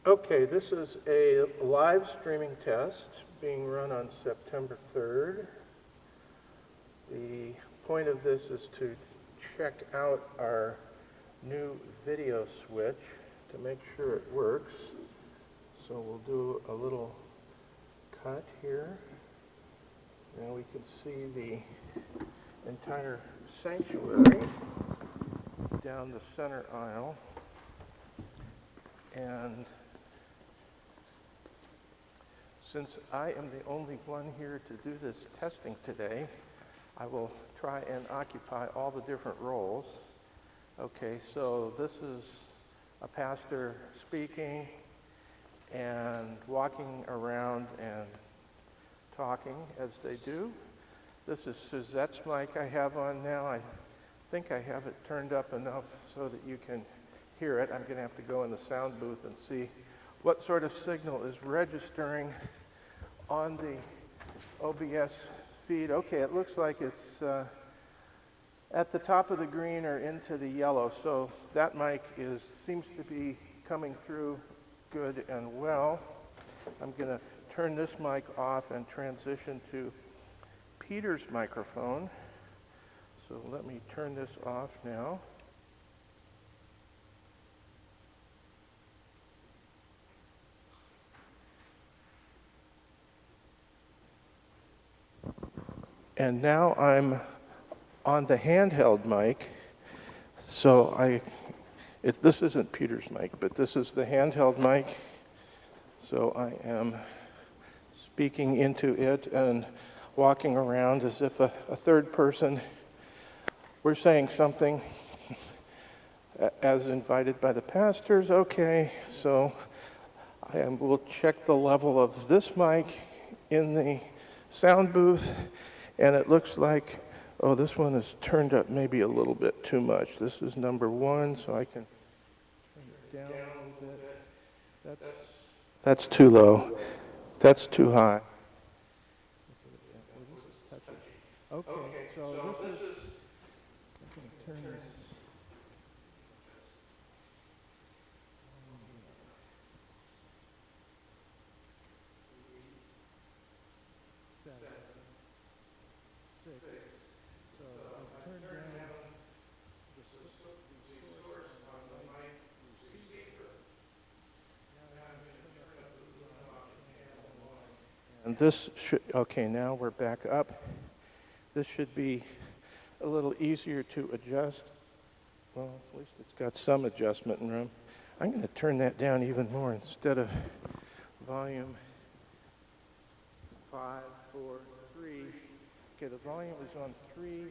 Okay, this is a live streaming test being run on September 3rd. The point of this is to check out our new video switch to make sure it works. So we'll do a little cut here. Now we can see the entire sanctuary down the center aisle. And since I am the only one here to do this testing today, I will try and occupy all the different roles. Okay, so this is a pastor speaking and walking around and talking as they do. This is Suzette's mic I have on now. I think I have it turned up enough so that you can hear it. I'm going to have to go in the sound booth and see what sort of signal is registering on the OBS feed. Okay, it looks like it's at the top of the green or into the yellow, so that mic seems to be coming through good and well. I'm going to turn this mic off and transition to Peter's microphone. So let me turn this off now. And now I'm on the handheld mic, so this isn't Peter's mic, but this is the handheld mic. So I am speaking into it and walking around as if a third person were saying something as invited by the pastors. Okay, so will check the level of this mic in the sound booth. And it looks like, oh, this one is turned up maybe a little bit too much. This is number 1, so I can turn it down a little bit. That's too low. That's too high. Okay, so this is, I'm going to turn this. So I've turned down the source on the mic receiver. Now I'm going to turn up the channel 1. And this should, okay, now we're back up. This should be a little easier to adjust. Well, at least it's got some adjustment room. I'm going to turn that down even more instead of volume 5, 4, 3. Okay, the volume is on 3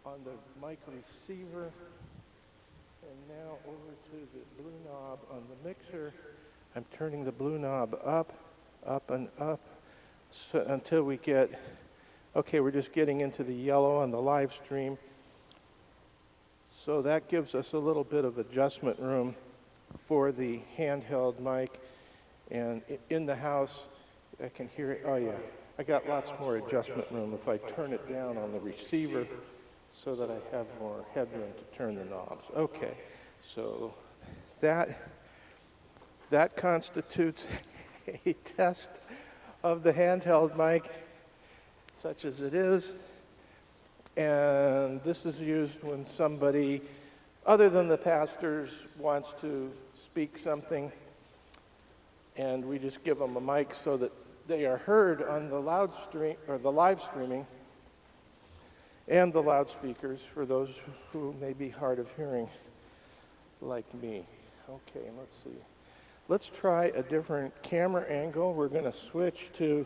on the mic receiver. And now over to the blue knob on the mixer. I'm turning the blue knob up, and up, so until we get, okay, we're just getting into the yellow on the live stream. So that gives us a little bit of adjustment room for the handheld mic. And in the house, I can hear it. Oh, yeah. I got lots more adjustment room if I turn it down on the receiver so that I have more headroom to turn the knobs. Okay, so that constitutes a test of the handheld mic, such as it is. And this is used when somebody, other than the pastors, wants to speak something, and we just give them a mic so that they are heard on the live streaming and the loudspeakers for those who may be hard of hearing like me. Okay, let's see. Let's try a different camera angle. We're going to switch to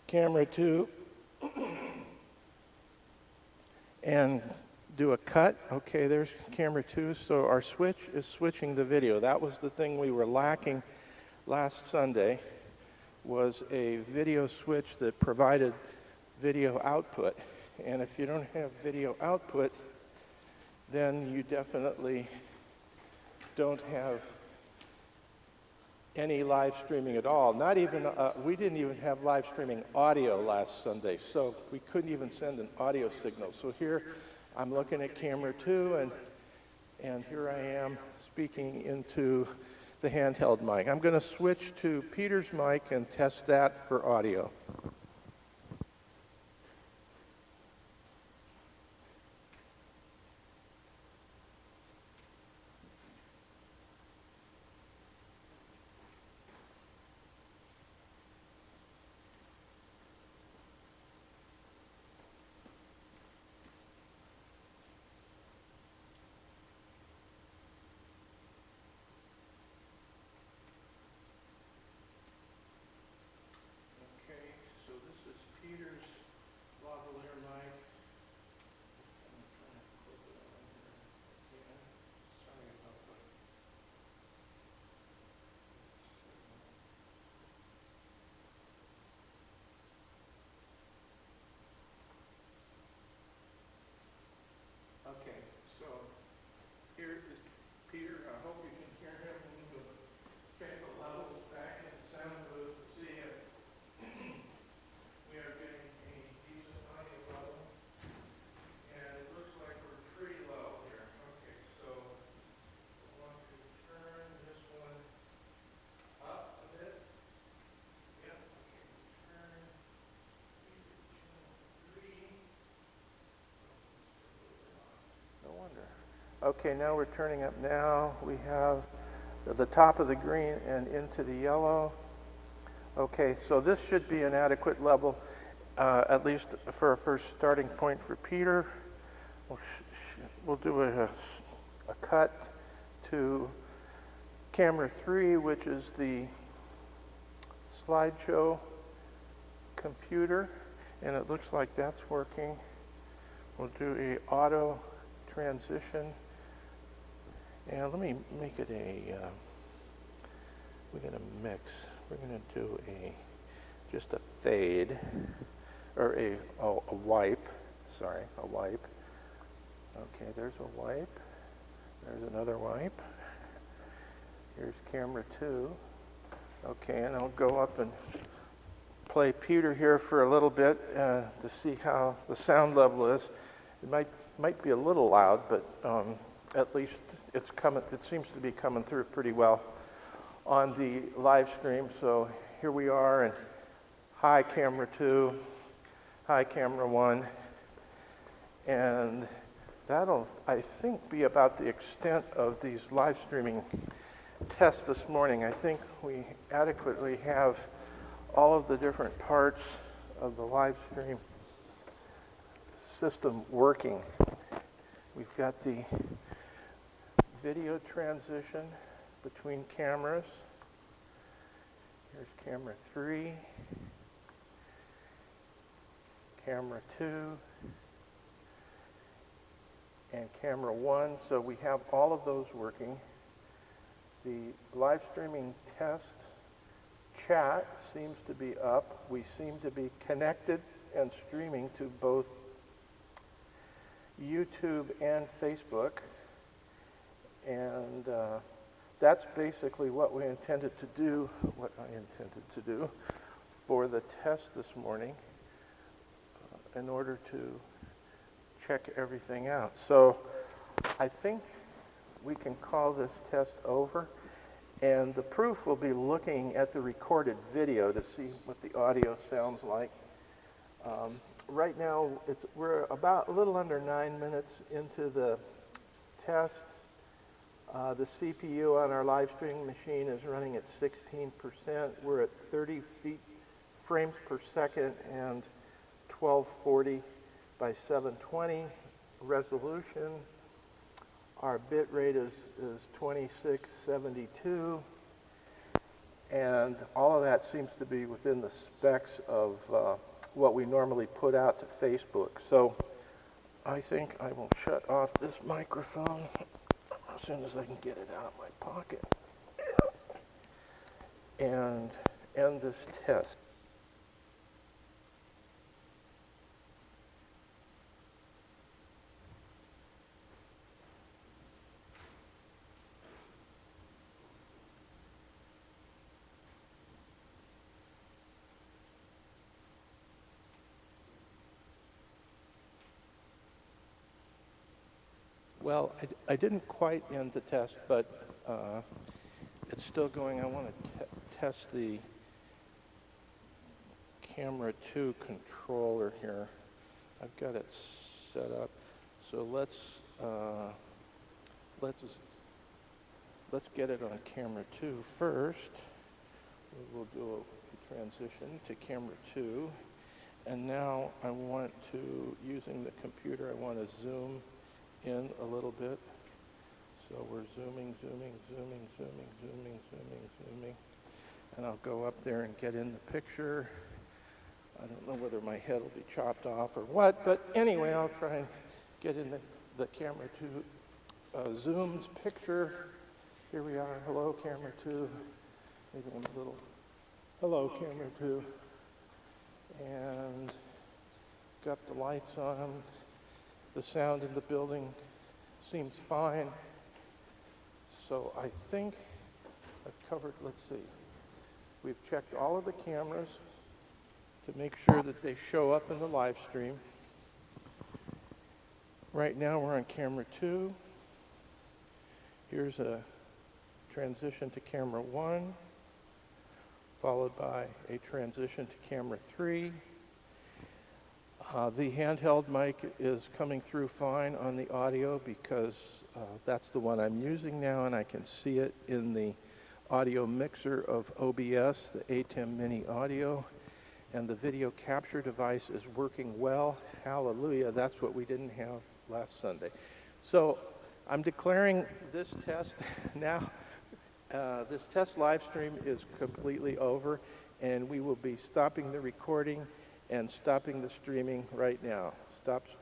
camera 2 and do a cut. Okay, there's camera 2. So our switch is switching the video. That was the thing we were lacking last Sunday, was a video switch that provided video output. And if you don't have video output, then you definitely don't have any live streaming at all. Not even, we didn't even have live streaming audio last Sunday, so we couldn't even send an audio signal. So here I'm looking at camera 2, and here I am speaking into the handheld mic. I'm going to switch to Peter's mic and test that for audio. Okay, so here is Peter. I hope you can hear him. We need to check the levels back in the sound booth to see if we are getting a decent audio level. And it looks like we're pretty low here. Okay, so I want to turn this one up a bit. Yep, okay, turn channel 3. No wonder. Okay, now we're turning up now. We have the top of the green and into the yellow. Okay, so this should be an adequate level, at least for a first starting point for Peter. We'll do a cut to camera 3, which is the slideshow computer, and it looks like that's working. We'll do a auto transition, and let me make it we're going to mix. We're going to do just a fade, or a wipe. Sorry, a wipe. Okay, there's a wipe. There's another wipe. Here's camera 2. Okay, and I'll go up and play Peter here for a little bit to see how the sound level is. It might be a little loud, but at least it's coming. It seems to be coming through pretty well on the live stream. So here we are, and hi camera 2, hi camera 1, and that'll, I think, be about the extent of these live streaming tests this morning. I think we adequately have all of the different parts of the live stream system working. We've got the video transition between cameras. Here's camera 3, camera 2, and camera 1. So we have all of those working. The live streaming test chat seems to be up. We seem to be connected and streaming to both YouTube and Facebook. And that's basically what I intended to do for the test this morning in order to check everything out. So I think we can call this test over, and the proof will be looking at the recorded video to see what the audio sounds like. Right now, we're about a little under 9 minutes into the test. The CPU on our live streaming machine is running at 16%. We're at 30 frames per second and 1240 by 720 resolution. Our bit rate is 2672, and all of that seems to be within the specs of what we normally put out to Facebook. So I think I will shut off this microphone as soon as I can get it out of my pocket and end this test. Well, I didn't quite end the test, but it's still going. I want to test the camera 2 controller here. I've got it set up. So let's get it on camera 2 first. We'll do a transition to camera 2. And now I want to, using the computer, I want to zoom in a little bit. So we're zooming. And I'll go up there and get in the picture. I don't know whether my head will be chopped off or what, but anyway, I'll try and get in the camera 2 zoomed picture. Here we are. Hello, camera 2. Maybe I'm a little, hello, camera 2. And got the lights on. The sound in the building seems fine. So I think I've covered, let's see. We've checked all of the cameras to make sure that they show up in the live stream. Right now we're on camera 2. Here's a transition to camera 1, followed by a transition to camera 3. The handheld mic is coming through fine on the audio because that's the one I'm using now, and I can see it in the audio mixer of OBS, the ATEM Mini audio, and the video capture device is working well. Hallelujah, that's what we didn't have last Sunday. So I'm declaring this test now. This test live stream is completely over, and we will be stopping the recording and stopping the streaming right now. Stop